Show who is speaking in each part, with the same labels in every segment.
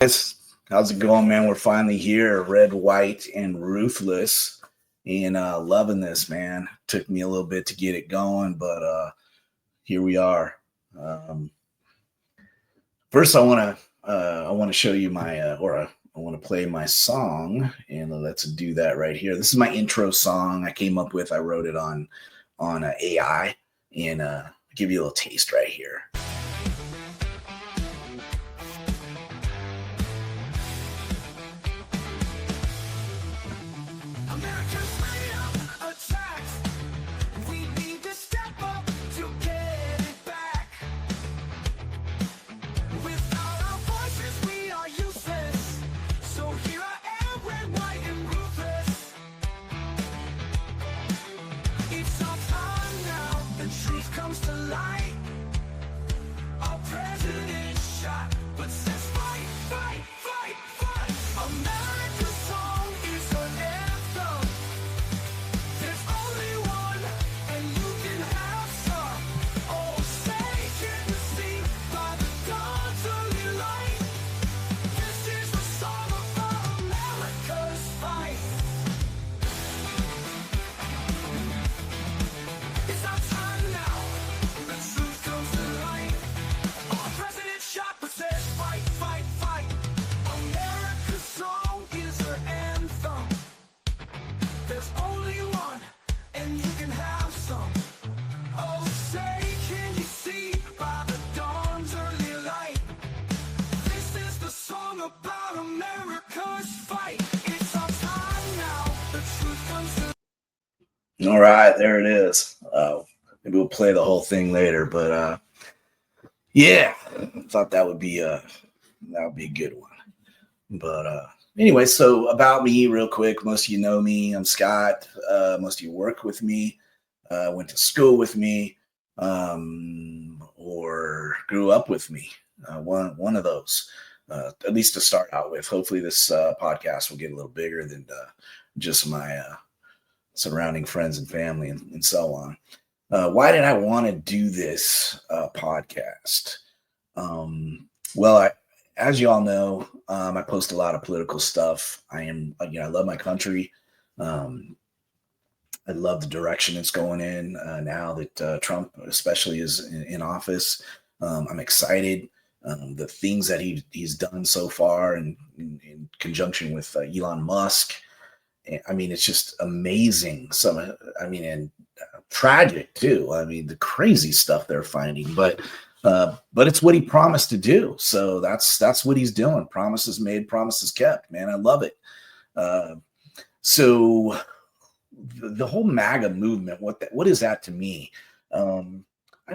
Speaker 1: Guys, how's it going, man? We're finally here, red, white, and ruthless, and loving this, man. Took me a little bit to get it going, but here we are. Um, First, I want to show you my I want to play my song, and let's do that right here. This is my intro song I came up with. I wrote it on AI, and give you a little taste right here. All right, there it is. Maybe we'll play the whole thing later, but yeah, I thought that would be a good one. But anyway, so about me, real quick. Most of you know me. I'm Scott. Most of you work with me, went to school with me, or grew up with me. One of those, at least to start out with. Hopefully, this podcast will get a little bigger than just my surrounding friends and family and so on. Why did I want to do this podcast? Well, as you all know, I post a lot of political stuff. I love my country. I love the direction it's going in now that Trump, especially, is in office. I'm excited. The things that he's done so far, in conjunction with Elon Musk. I mean, it's just amazing. And tragic too. I mean, the crazy stuff they're finding, but it's what he promised to do. So that's what he's doing. Promises made, promises kept. Man, I love it. So the whole MAGA movement, what is that to me? I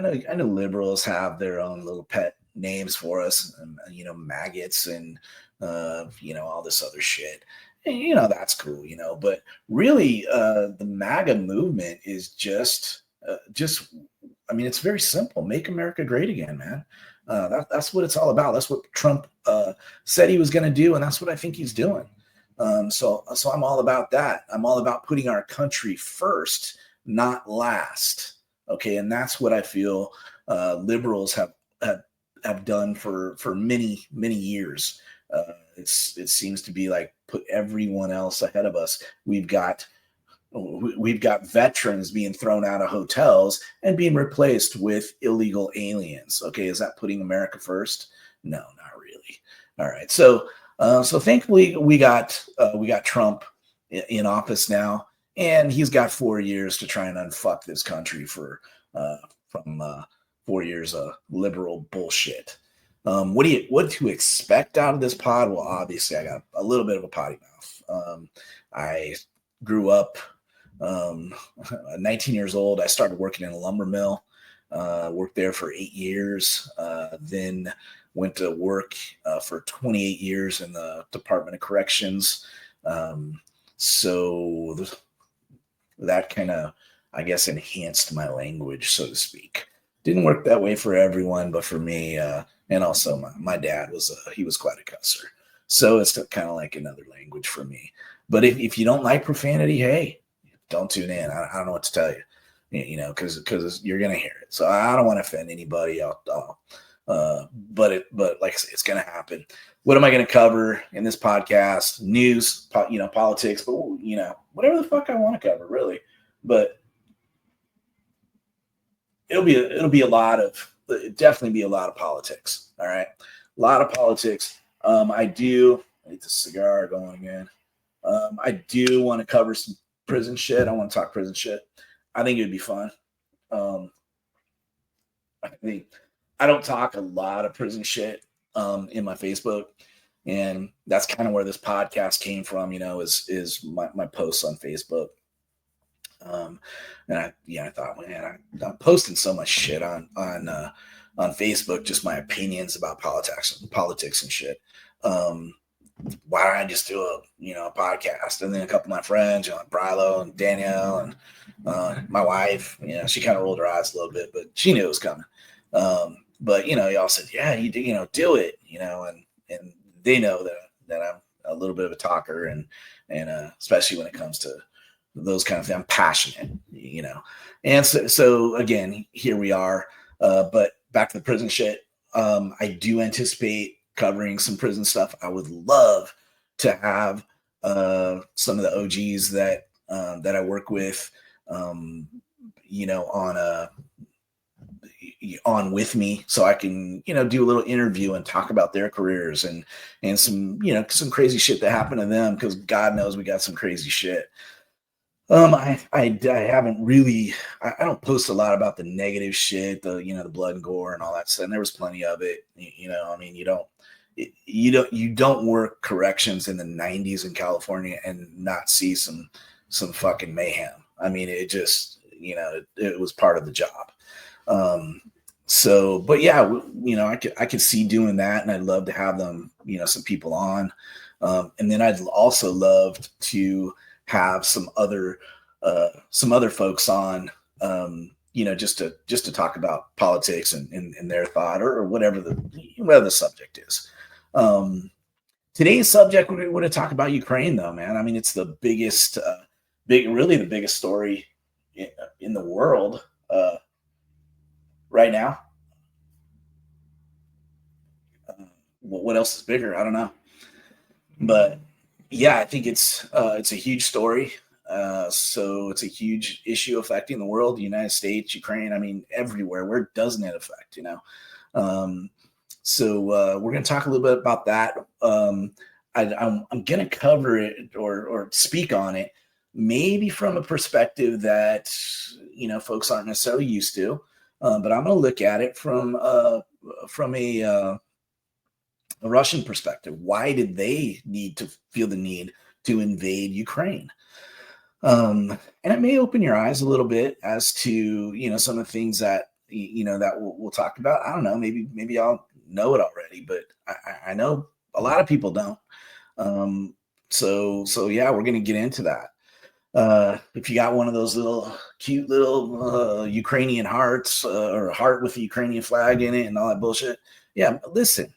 Speaker 1: know liberals have their own little pet names for us, and, maggots and all this other shit. That's cool, but really, the MAGA movement is just, I mean, it's very simple. Make America great again, man. That's what it's all about. That's what Trump said he was going to do, and that's what I think he's doing. So I'm all about that. I'm all about putting our country first, not last. Okay, and that's what I feel liberals have done for many years. It seems to be like put everyone else ahead of us. We've got veterans being thrown out of hotels and being replaced with illegal aliens. Okay, is that putting America first? No, not really. All right, so thankfully we got Trump in office now, and he's got 4 years to try and unfuck this country from 4 years of liberal bullshit. What to expect out of this pod? Well, obviously, I got a little bit of a potty mouth. I grew up 19 years old. I started working in a lumber mill. Worked there for 8 years. Then went to work for 28 years in the Department of Corrections. So that kind of, I guess, enhanced my language, so to speak. Didn't work that way for everyone, but for me, and also my dad he was quite a cusser. So it's kind of like another language for me. But if you don't like profanity, hey, don't tune in. I don't know what to tell you, because you're going to hear it. So I don't want to offend anybody. But like I said, it's going to happen. What am I going to cover in this podcast? News, politics, but whatever the fuck I want to cover, really. But it'll be a lot of definitely be a lot of politics. All right, a lot of politics. I need the cigar going again. I do want to cover some prison shit. I want to talk prison shit. I think it would be fun. I think I don't talk a lot of prison shit in my Facebook, and that's kind of where this podcast came from. Is my posts on Facebook. And I thought, man, I'm posting so much shit on Facebook, just my opinions about politics and shit. Why don't I just do a podcast? And then a couple of my friends, like Brilo and Danielle and my wife, she kind of rolled her eyes a little bit, but she knew it was coming. But y'all said, yeah, you do, do it, and they know that I'm a little bit of a talker, and especially when it comes to those kind of things. I'm passionate, and so again, here we are. But back to the prison shit. I do anticipate covering some prison stuff. I would love to have some of the OGs that I work with, on with me, so I can do a little interview and talk about their careers and some some crazy shit that happened to them, because God knows we got some crazy shit. I haven't really. I don't post a lot about the negative shit, the blood and gore and all that stuff. And there was plenty of it. I mean, you don't work corrections in the 90s in California and not see some fucking mayhem. I mean, it just it was part of the job. But yeah, I could see doing that, and I'd love to have them, some people on, and then I'd also love to have some other folks on, just to talk about politics and their thought or whatever the subject is. Today's subject, we're going to talk about Ukraine, though, man. I mean, it's the biggest, really the biggest story in the world right now. What else is bigger? I don't know, but yeah, I think it's a huge story. So it's a huge issue affecting the world, the United States, Ukraine. I mean, everywhere. Where doesn't it affect? So we're going to talk a little bit about that. I'm going to cover it or speak on it, maybe from a perspective that folks aren't necessarily used to, but I'm going to look at it from a Russian perspective. Why did they feel the need to invade Ukraine? And it may open your eyes a little bit as to some of the things that that we'll talk about. I don't know. Maybe y'all know it already, but I know a lot of people don't. So yeah, we're gonna get into that. If you got one of those little cute little Ukrainian hearts, or a heart with the Ukrainian flag in it and all that bullshit, yeah, listen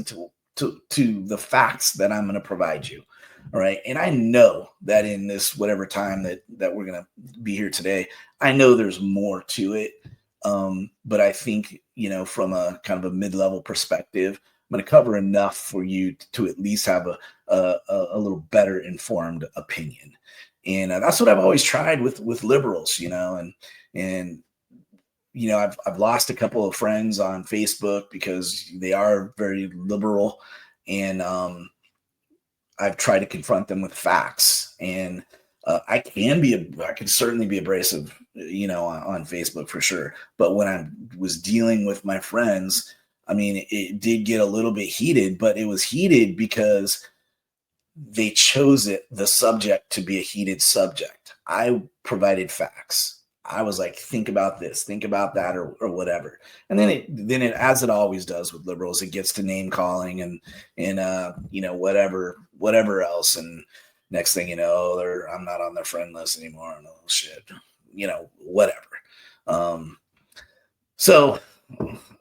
Speaker 1: to the facts that I'm going to provide you. All right. And I know that in this, whatever time that we're going to be here today, I know there's more to it. But I think, from a kind of a mid-level perspective, I'm going to cover enough for you to at least have a little better informed opinion. And that's what I've always tried with liberals, and I've lost a couple of friends on Facebook because they are very liberal, and I've tried to confront them with facts. And I can certainly be abrasive, on Facebook for sure. But when I was dealing with my friends, I mean, it did get a little bit heated, but it was heated because they chose the subject to be a heated subject. I provided facts. I was like, think about this, think about that, or whatever. And then it, as it always does with liberals, it gets to name calling and whatever else. And next thing you know, I'm not on their friend list anymore. And oh shit, whatever. So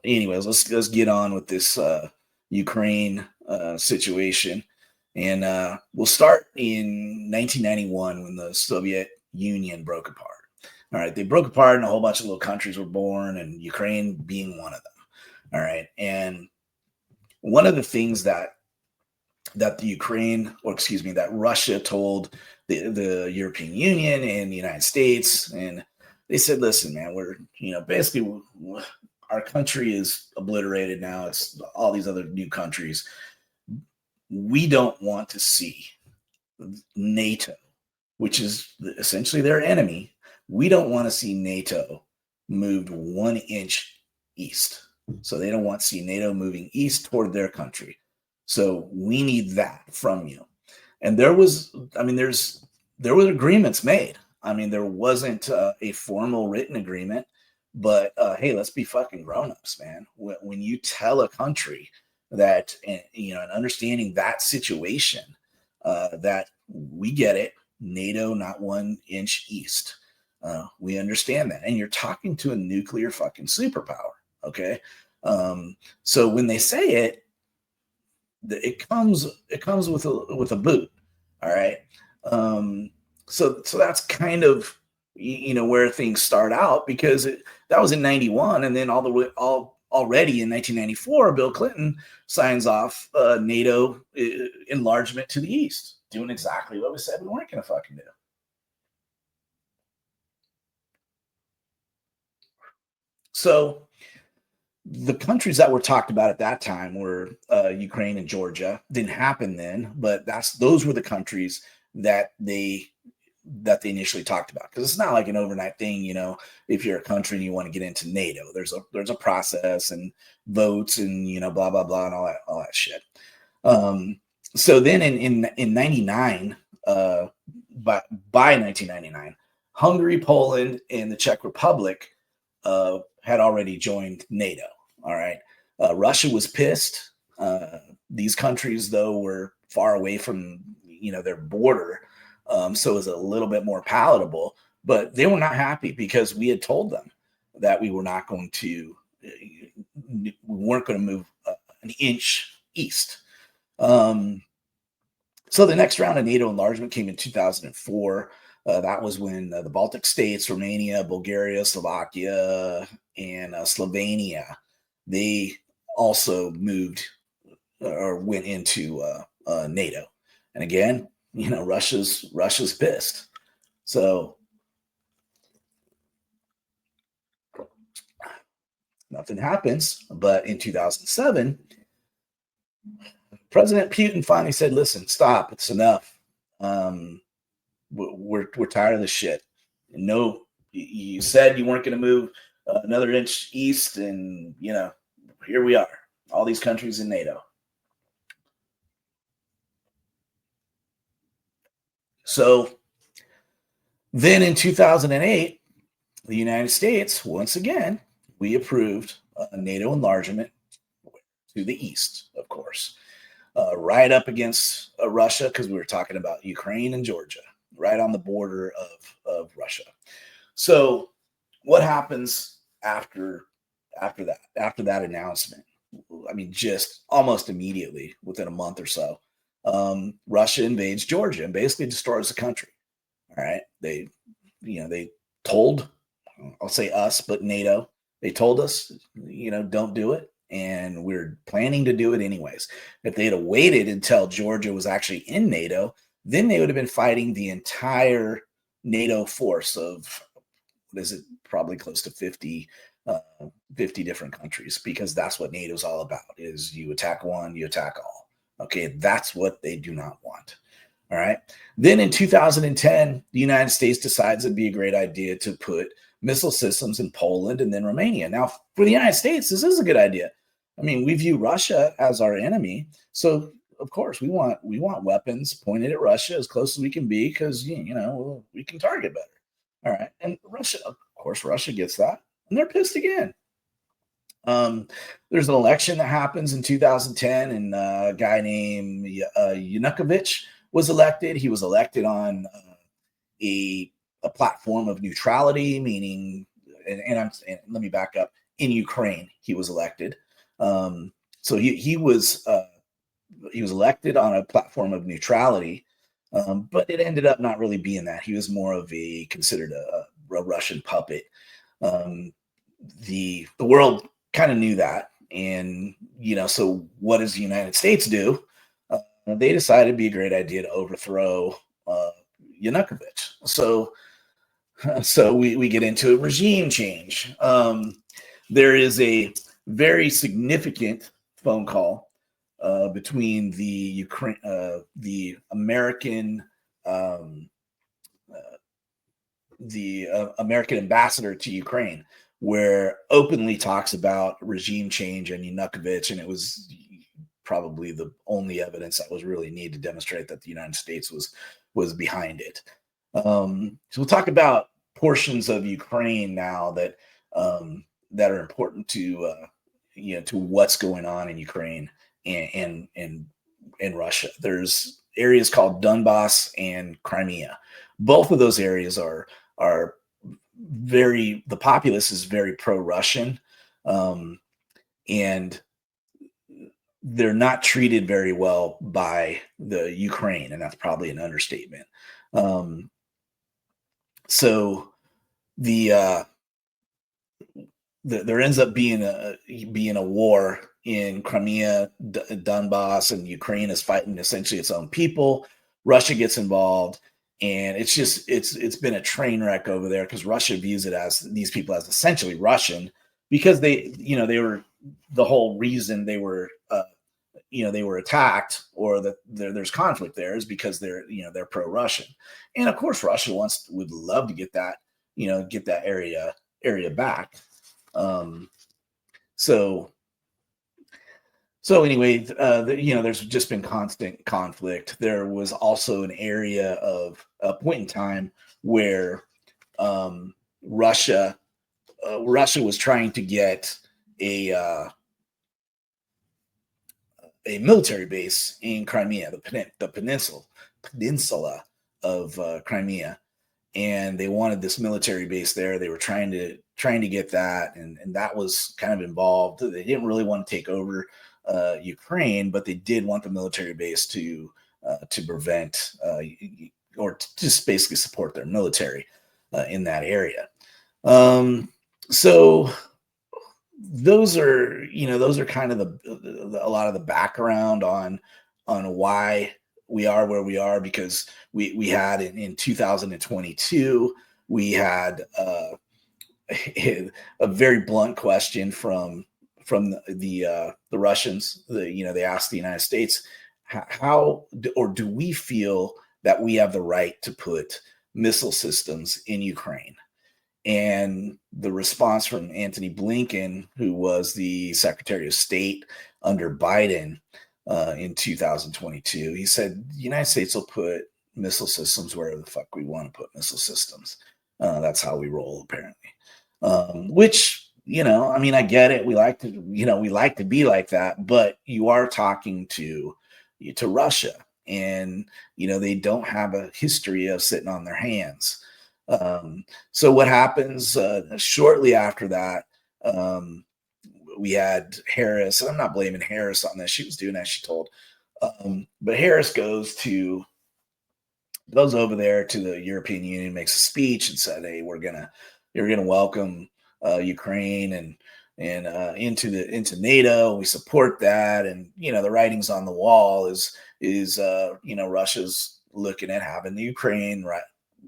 Speaker 1: anyways, let's get on with this Ukraine situation. And we'll start in 1991 when the Soviet Union broke apart. All right, they broke apart and a whole bunch of little countries were born, and Ukraine being one of them. All right. And one of the things that the Ukraine, or excuse me, that Russia told the European Union and the United States, and they said, "Listen, man, we're basically our country is obliterated now. It's all these other new countries. We don't want to see NATO, which is essentially their enemy. We don't want to see NATO moved 1 inch east. So they don't want to see NATO moving east toward their country. So we need that from you." And there were agreements made. I mean, there wasn't a formal written agreement, but hey, let's be fucking grown-ups, man. When you tell a country that, and understanding that situation, that we get it, NATO not 1 inch east. We understand that, and you're talking to a nuclear fucking superpower. Okay, so when they say it, it comes with a boot. All right. So that's kind of where things start out, because that was in 91, and then all already in 1994, Bill Clinton signs off NATO enlargement to the east, doing exactly what we said we weren't going to fucking do. So the countries that were talked about at that time were Ukraine and Georgia. Didn't happen then, but those were the countries that they initially talked about, because it's not like an overnight thing. If you're a country and you want to get into NATO, there's a process and votes and blah blah blah and all that shit. So then in 99, by 1999, Hungary, Poland, and the Czech Republic had already joined NATO. All right. Russia was pissed. These countries, though, were far away from their border, so it was a little bit more palatable. But they were not happy, because we had told them that we weren't going to move an inch east. So the next round of NATO enlargement came in 2004. That was when the Baltic states, Romania, Bulgaria, Slovakia, and Slovenia, they also moved or went into NATO. And again, Russia's pissed. So nothing happens. But in 2007, President Putin finally said, "Listen, stop. It's enough. We're tired of this shit. No, you said you weren't going to move another inch east, and here we are. All these countries in NATO." So then in 2008, the United States, once again, we approved a NATO enlargement to the east, of course, right up against Russia, because we were talking about Ukraine and Georgia, right on the border of Russia. So what happens after that announcement? I mean, just almost immediately, within a month or so, Russia invades Georgia and basically destroys the country. All right. They told, I'll say us, but NATO, they told us, don't do it. And we're planning to do it anyways. If they had waited until Georgia was actually in NATO, then they would have been fighting the entire NATO force of, what is it, probably close to 50 different countries, because that's what NATO's all about, is you attack one, you attack all. Okay, that's what they do not want. All right. Then in 2010, the United States decides it'd be a great idea to put missile systems in Poland and then Romania. Now, for the United States, this is a good idea. I mean, we view Russia as our enemy, so of course we want weapons pointed at Russia as close as we can be, because we can target better. All right, and Russia, of course, Russia gets that, and they're pissed again. There's an election that happens in 2010, and a guy named Yanukovych was elected. He was elected on a platform of neutrality, meaning, and let me back up. In Ukraine, he was elected. So he was elected on a platform of neutrality, but it ended up not really being that. He was more of considered a Russian puppet. The world kind of knew that, And so what does the United States do? They decided it'd be a great idea to overthrow Yanukovych. So we get into a regime change. There is a very significant phone call between the American American ambassador to Ukraine, where openly talks about regime change and Yanukovych, and it was probably the only evidence that was really needed to demonstrate that the United States was behind it. So we'll talk about portions of Ukraine now that that are important to to what's going on in Ukraine and Russia. There's areas called Donbass and Crimea. Both of those areas are the populace is very pro-Russian, and they're not treated very well by the Ukraine, and that's probably an understatement. So there ends up being a war in Crimea, Donbass, and Ukraine is fighting essentially its own people. Russia gets involved, and it's been a train wreck over there because Russia views these people as essentially Russian because they were the whole reason they were they were attacked or that there's conflict there is because they're pro-Russian, and of course Russia would love to get that area back. So anyway, there's just been constant conflict. There was also an area of a point in time where Russia was trying to get a military base in Crimea, the peninsula of Crimea, and they wanted this military base there. They were trying to get that, and that was kind of involved. They didn't really want to take over Ukraine, but they did want the military base to prevent or to just basically support their military in that area. So those are kind of a lot of the background on why we are where we are, because we had in 2022 we had a very blunt question from the Russians. They asked the United States, how or do we feel that we have the right to put missile systems in Ukraine? And the response from Antony Blinken, who was the Secretary of State under Biden in 2022, he said, the United States will put missile systems wherever the fuck we want to put missile systems. That's how we roll, apparently. Which, I get it. We like to be like that, but you are talking to Russia, and, they don't have a history of sitting on their hands. So what happens shortly after that, we had Harris, and I'm not blaming Harris on this. She was doing as she told. But Harris goes over there to the European Union, makes a speech and said, hey, you're going to welcome Ukraine and into NATO. We support that. And, the writings on the wall is Russia's looking at having the Ukraine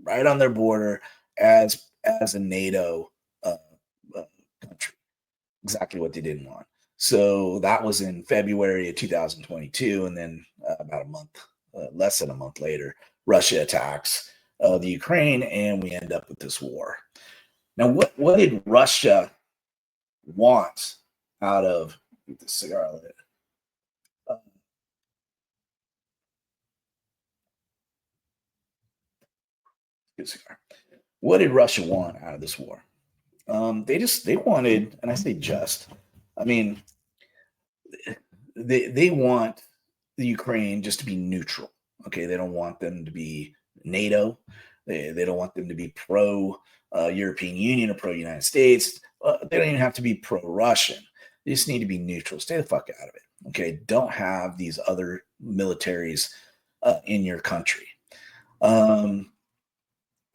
Speaker 1: right on their border as a NATO country. Exactly what they didn't want. So that was in February of 2022. And then about less than a month later, Russia attacks the Ukraine, and we end up with this war. Now, what did Russia want out of the cigar lit? Good cigar. What did Russia want out of this war? They wanted, and I say they want the Ukraine just to be neutral. Okay, they don't want them to be NATO. They don't want them to be pro European Union or pro United States. They don't even have to be pro Russian. They just need to be neutral. Stay the fuck out of it. Okay, don't have these other militaries in your country.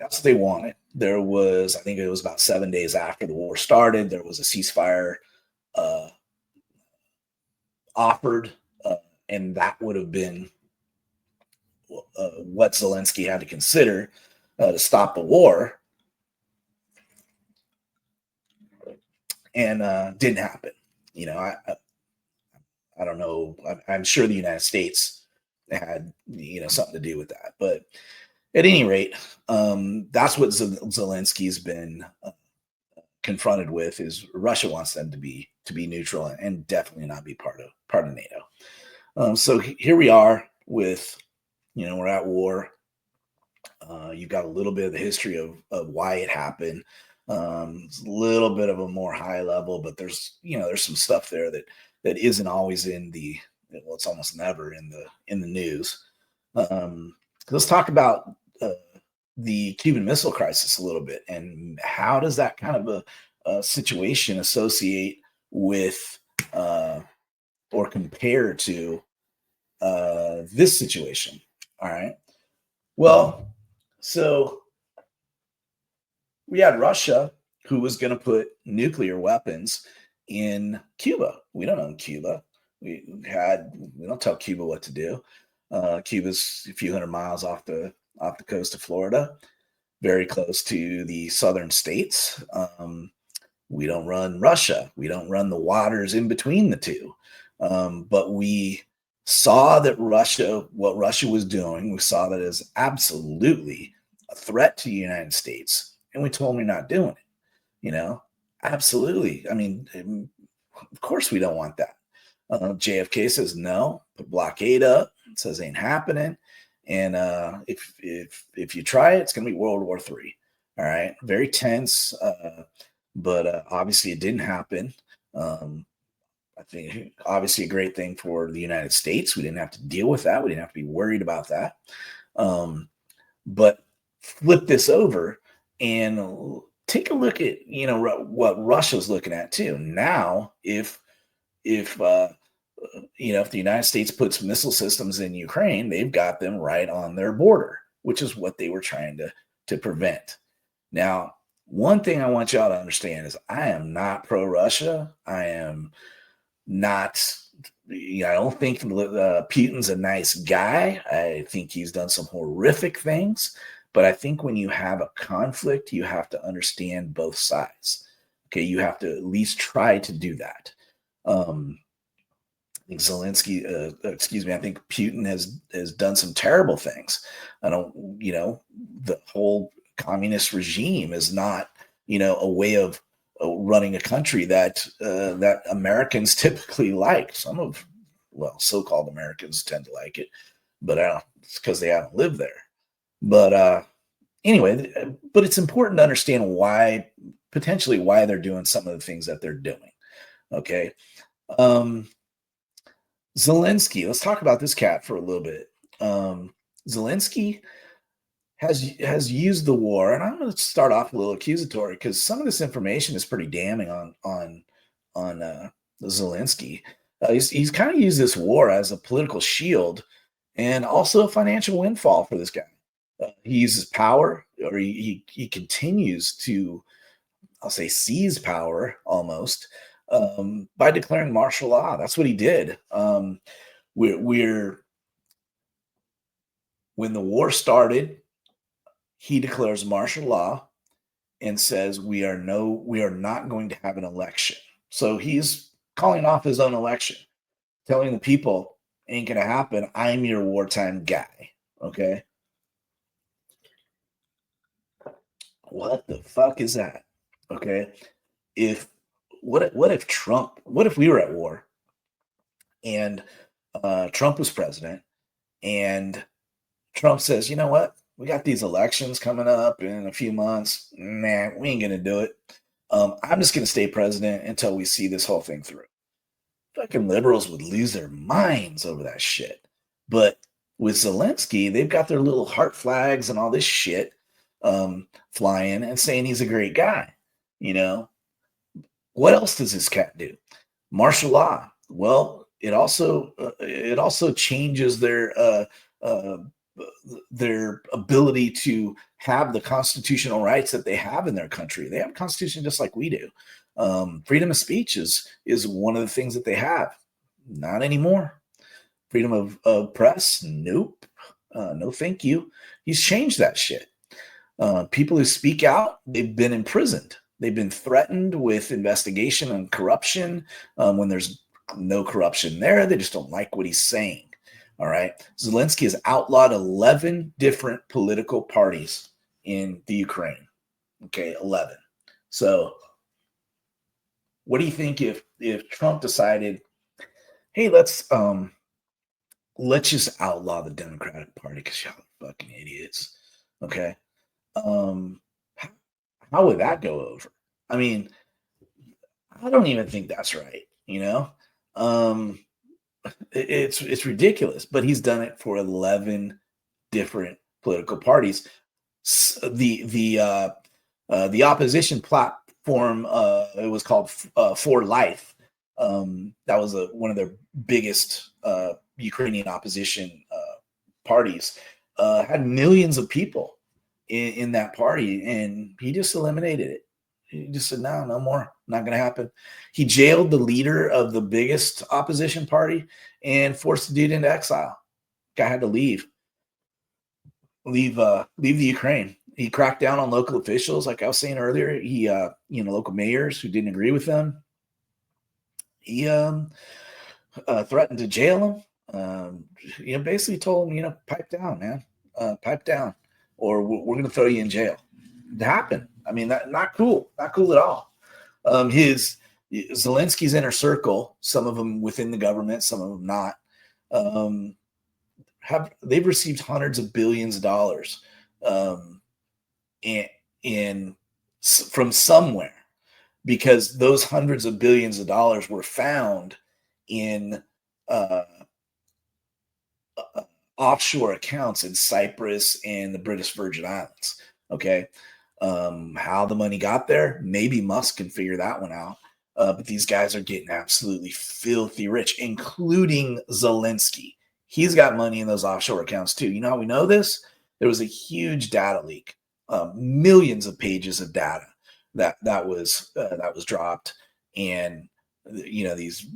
Speaker 1: That's what they wanted. There was, I think it was about 7 days after the war started, there was a ceasefire offered, and that would have been what Zelensky had to consider to stop the war, and didn't happen. You know, I don't know. I'm sure the United States had something to do with that, but at any rate, that's what Zelensky's been confronted with, is Russia wants them to be neutral and definitely not be part of NATO. So here we are with, we're at war. You've got a little bit of the history of why it happened. It's a little bit of a more high level, but there's some stuff there that isn't always it's almost never in the news. Let's talk about the Cuban Missile Crisis a little bit, and how does that kind of a situation associate with or compare to this situation? All right. Well, so we had Russia, who was going to put nuclear weapons in Cuba. We don't own Cuba. We don't tell Cuba what to do. Cuba's a few hundred miles off the coast of Florida, very close to the southern states. We don't run Russia. We don't run the waters in between the two. But we saw that what Russia was doing, we saw that as absolutely a threat to the United States. And we told them we're not doing it. Absolutely. I mean, of course we don't want that. JFK says no, put blockade up, says ain't happening. And if you try it, it's going to be World War III. All right. Very tense. But obviously it didn't happen. I think obviously a great thing for the United States. We didn't have to deal with that. We didn't have to be worried about that. But flip this over and take a look at, what Russia's looking at too. Now, if the United States puts missile systems in Ukraine, they've got them right on their border, which is what they were trying to prevent. Now, one thing I want y'all to understand is I am not pro-Russia. I am not, I don't think Putin's a nice guy. I think he's done some horrific things. But I think when you have a conflict, you have to understand both sides. Okay, you have to at least try to do that. I think I think Putin has done some terrible things. The whole communist regime is not, a way of running a country that Americans typically like. So-called Americans tend to like it, but it's because they haven't lived there. But anyway, but it's important to understand potentially why they're doing some of the things that they're doing. Okay. Zelensky, let's talk about this cat for a little bit. Zelensky has used the war, and I'm going to start off a little accusatory because some of this information is pretty damning on Zelensky. He's kind of used this war as a political shield and also a financial windfall for this guy. He uses power, or he continues to, I'll say, seize power almost by declaring martial law. That's what he did. When the war started, he declares martial law and says we are not going to have an election. So he's calling off his own election, telling the people ain't going to happen. I'm your wartime guy. Okay. What the fuck is that? Okay. What if we were at war and Trump was president and Trump says, you know what? We got these elections coming up in a few months. Man, we ain't going to do it. I'm just going to stay president until we see this whole thing through. Fucking liberals would lose their minds over that shit. But with Zelensky, they've got their little heart flags and all this shit flying and saying he's a great guy. What else does this cat do? Martial law. Well, it also changes their ability to have the constitutional rights that they have in their country. They have a constitution just like we do. Freedom of speech is one of the things that they have. Not anymore. Freedom of press? Nope. No, thank you. He's changed that shit. People who speak out, they've been imprisoned. They've been threatened with investigation and corruption. When there's no corruption there, they just don't like what he's saying. All right. Zelensky has outlawed 11 different political parties in the Ukraine. Okay, 11. So what do you think if Trump decided, hey, let's just outlaw the Democratic Party because y'all are fucking idiots. Okay. Um, how would that go over? I mean, I don't even think that's right. Um, it's ridiculous. But he's done it for 11 different political parties. The opposition platform, it was called For Life. That was one of their biggest Ukrainian opposition parties. Had millions of people in that party, and he just eliminated it. He just said, no more, not going to happen. He jailed the leader of the biggest opposition party and forced the dude into exile. Guy had to leave the Ukraine. He cracked down on local officials, like I was saying earlier. He, local mayors who didn't agree with him. He threatened to jail him. Basically told him, pipe down, man, pipe down, or we're going to throw you in jail. It happened. I mean, not cool at all. Zelensky's inner circle, some of them within the government, some of them not. They've received hundreds of billions of dollars from somewhere, because those hundreds of billions of dollars were found in offshore accounts in Cyprus and the British Virgin Islands. Okay. How the money got there, maybe Musk can figure that one out. But these guys are getting absolutely filthy rich, including Zelensky. He's got money in those offshore accounts too. You know how we know this? There was a huge data leak, millions of pages of data that was dropped, and these,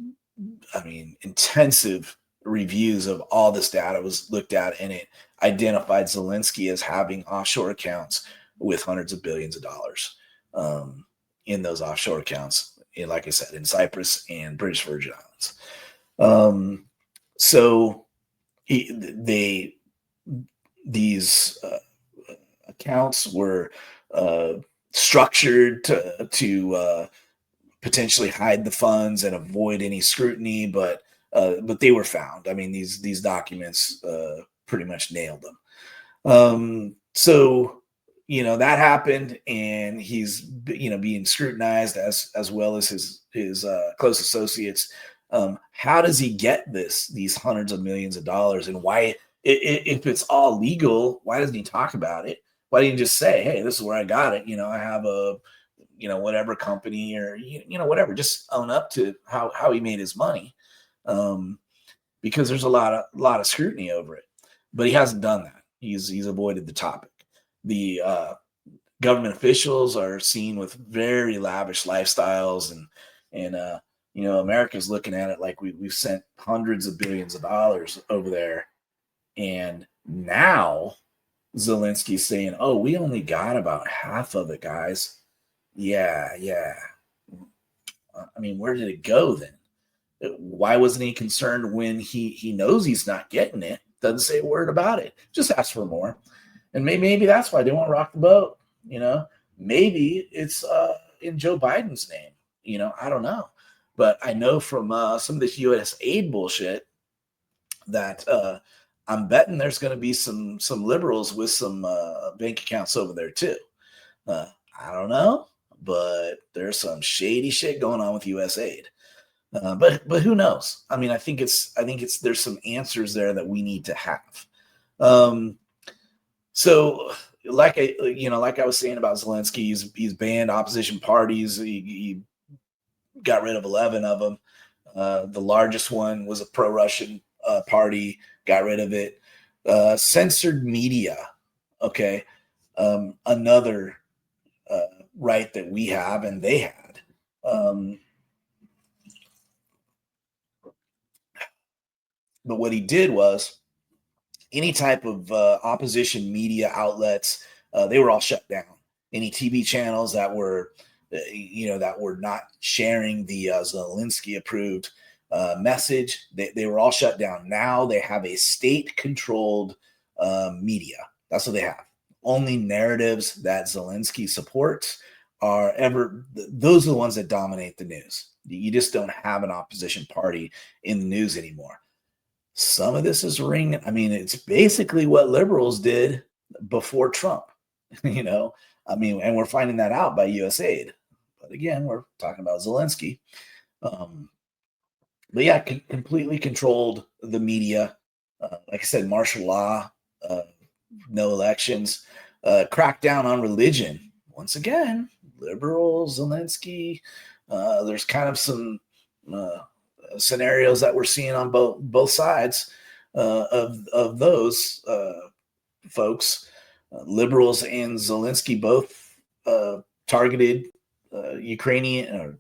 Speaker 1: intensive reviews of all this data was looked at, and it identified Zelensky as having offshore accounts with hundreds of billions of dollars in those offshore accounts, like I said, in Cyprus and British Virgin Islands. So these accounts were structured to potentially hide the funds and avoid any scrutiny, but they were found. I mean, these documents pretty much nailed them. So that happened, and he's being scrutinized as well as his close associates. How does he get these hundreds of millions of dollars, and why, if it's all legal, why doesn't he talk about it? Why didn't he just say, hey, this is where I got it? I have a whatever company, or whatever. Just own up to how he made his money, because there's a lot of scrutiny over it. But he hasn't done that. He's avoided the topic. The government officials are seen with very lavish lifestyles, and America's looking at it like we've sent hundreds of billions of dollars over there, and now Zelensky's saying, "Oh, we only got about half of it, guys." Yeah. I mean, where did it go then? Why wasn't he concerned when he knows he's not getting it? Doesn't say a word about it. Just ask for more. And maybe that's why they won't rock the boat. Maybe it's in Joe Biden's name. I don't know. But I know from some of this U.S. aid bullshit that I'm betting there's going to be some liberals with some bank accounts over there too. I don't know, but there's some shady shit going on with U.S. aid. But who knows? I mean, I think there's some answers there that we need to have. So like I was saying about Zelensky, he's banned opposition parties. He got rid of 11 of them. The largest one was a pro-Russian party, got rid of it. Censored media. Okay. Another right that we have and they had. But what he did was any type of opposition media outlets, they were all shut down. Any TV channels that were, that were not sharing the Zelensky approved message, they were all shut down. Now they have a state controlled media. That's what they have. Only narratives that Zelensky supports are ever, those are the ones that dominate the news. You just don't have an opposition party in the news anymore. Some of this is ring. I mean, it's basically what liberals did before Trump, and we're finding that out by USAID. But again, we're talking about Zelensky. But yeah, completely controlled the media. Like I said, martial law, no elections, crackdown on religion. Once again, liberals, Zelensky. There's kind of some scenarios that we're seeing on both sides of those folks. Liberals and Zelensky both targeted Ukrainian, or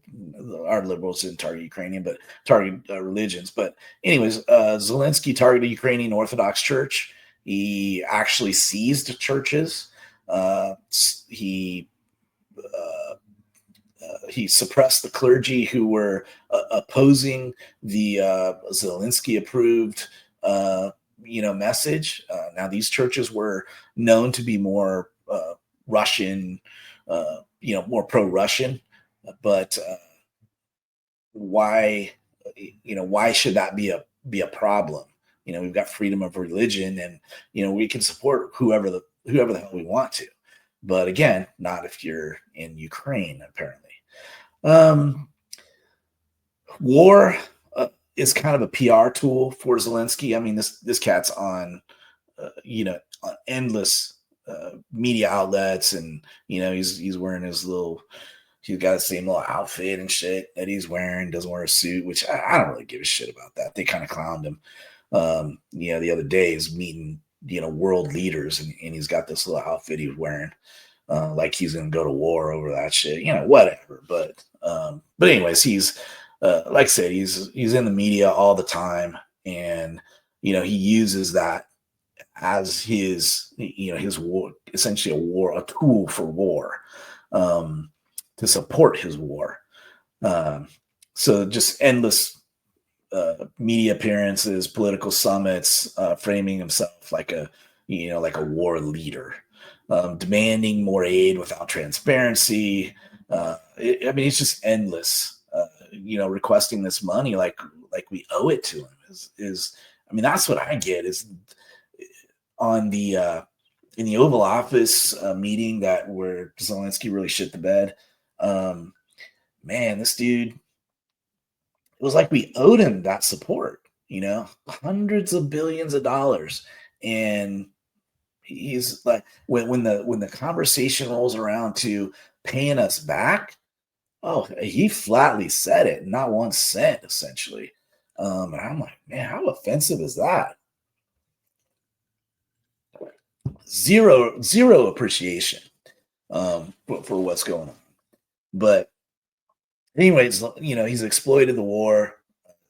Speaker 1: our liberals didn't target Ukrainian, but target religions. But anyways, Zelensky targeted Ukrainian Orthodox Church. He actually seized churches. He suppressed the clergy who were opposing the Zelensky-approved, message. Now, these churches were known to be more Russian, more pro-Russian. But why should that be a problem? We've got freedom of religion, and we can support whoever the hell we want to. But again, not if you're in Ukraine, apparently. War is kind of a PR tool for Zelensky. I mean, this cat's on, on endless media outlets, and he's wearing he's got the same little outfit and shit that he's wearing. Doesn't wear a suit, which I don't really give a shit about that. They kind of clowned him. The other day he's meeting world leaders, and he's got this little outfit he's wearing. Like he's gonna go to war over that shit, whatever. But anyways, he's like I said, he's in the media all the time, and he uses that as his war, essentially a tool for war, to support his war. So just endless media appearances, political summits, framing himself like a war leader. Demanding more aid without transparency. It's just endless. Requesting this money like we owe it to him is. That's what I get is on the in the Oval Office meeting where Zelensky really shit the bed. This dude, it was like we owed him that support. Hundreds of billions of dollars, and he's like, when the conversation rolls around to paying us back, he flatly said it, not 1 cent, essentially. And I'm like, man, how offensive is that? Zero appreciation for what's going on. But anyways, he's exploited the war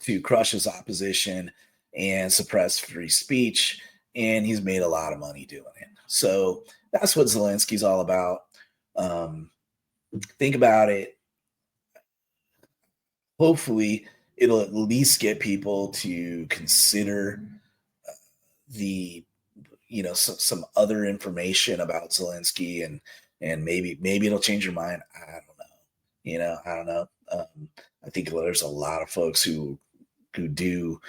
Speaker 1: to crush his opposition and suppress free speech. And he's made a lot of money doing it. So that's what Zelensky's all about. Think about it. Hopefully, it'll at least get people to consider some other information about Zelensky, and maybe it'll change your mind. I don't know. I think there's a lot of folks who do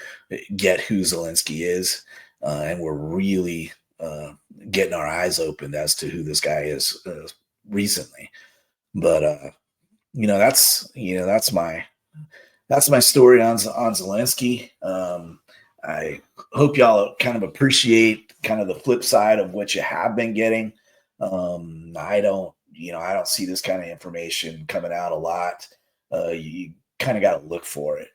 Speaker 1: get who Zelensky is. And we're really getting our eyes opened as to who this guy is recently. But that's my story on Zelensky. I hope y'all kind of appreciate kind of the flip side of what you have been getting. I don't see this kind of information coming out a lot. You kind of got to look for it.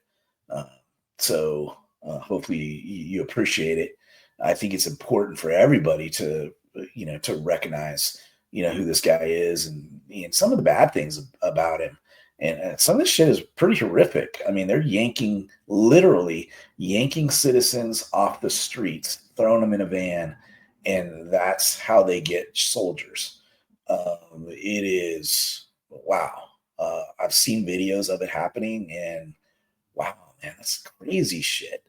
Speaker 1: So hopefully you appreciate it. I think it's important for everybody to recognize, who this guy is and some of the bad things about him. And some of this shit is pretty horrific. I mean, they're literally yanking citizens off the streets, throwing them in a van, and that's how they get soldiers. It is wow. I've seen videos of it happening, and wow, man, that's crazy shit.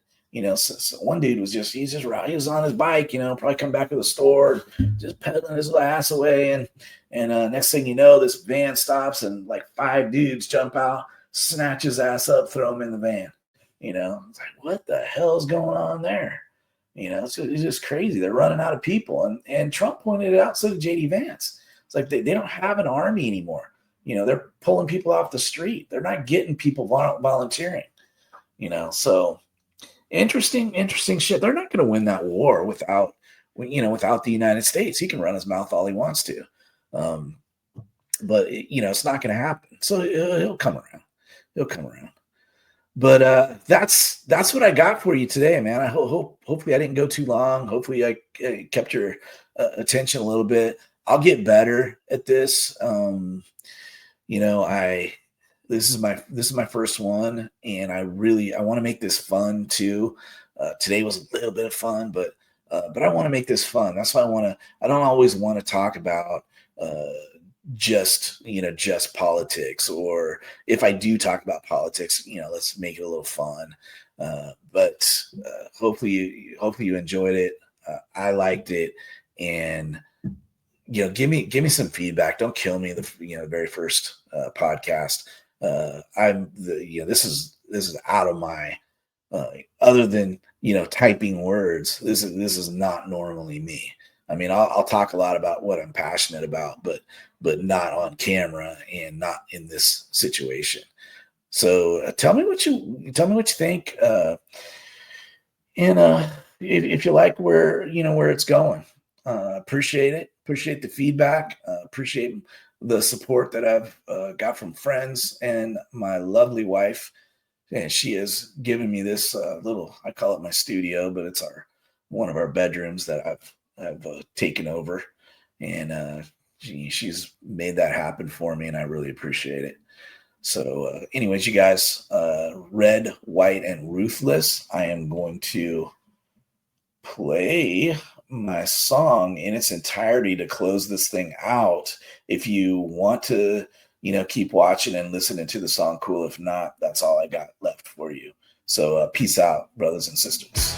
Speaker 1: So one dude he was on his bike, probably come back to the store, just pedaling his little ass away, and next thing you know, this van stops and like five dudes jump out, snatch his ass up, throw him in the van. It's like what the hell's going on there? It's just crazy. They're running out of people, and Trump pointed it out. So did JD Vance. It's like they don't have an army anymore. They're pulling people off the street. They're not getting people volunteering. So interesting shit. They're not going to win that war without the United States. He can run his mouth all he wants to, but it's not going to happen. So he'll come around. He'll come around. But that's what I got for you today, man. I hopefully I didn't go too long. Hopefully I kept your attention a little bit. I'll get better at this. This is my first one, and I want to make this fun too. Today was a little bit of fun, but I want to make this fun. That's why I don't always want to talk about just politics, or if I do talk about politics, let's make it a little fun. But hopefully you enjoyed it. I liked it, and give me some feedback. Don't kill me the very first podcast. This is out of my other than typing words. This is not normally me. I mean, I'll talk a lot about what I'm passionate about, but not on camera and not in this situation. So tell me what you think, and if you like where it's going. Appreciate it. Appreciate the feedback. Appreciate the support that I've got from friends and my lovely wife. And she has given me this I call it my studio, but it's one of our bedrooms that I've taken over, and she's made that happen for me, and I really appreciate it. So anyways, you guys, Red, White, and Ruthless, I am going to play my song in its entirety to close this thing out. If you want to keep watching and listening to the song, cool. If not, that's all I got left for you. So peace out, brothers and sisters.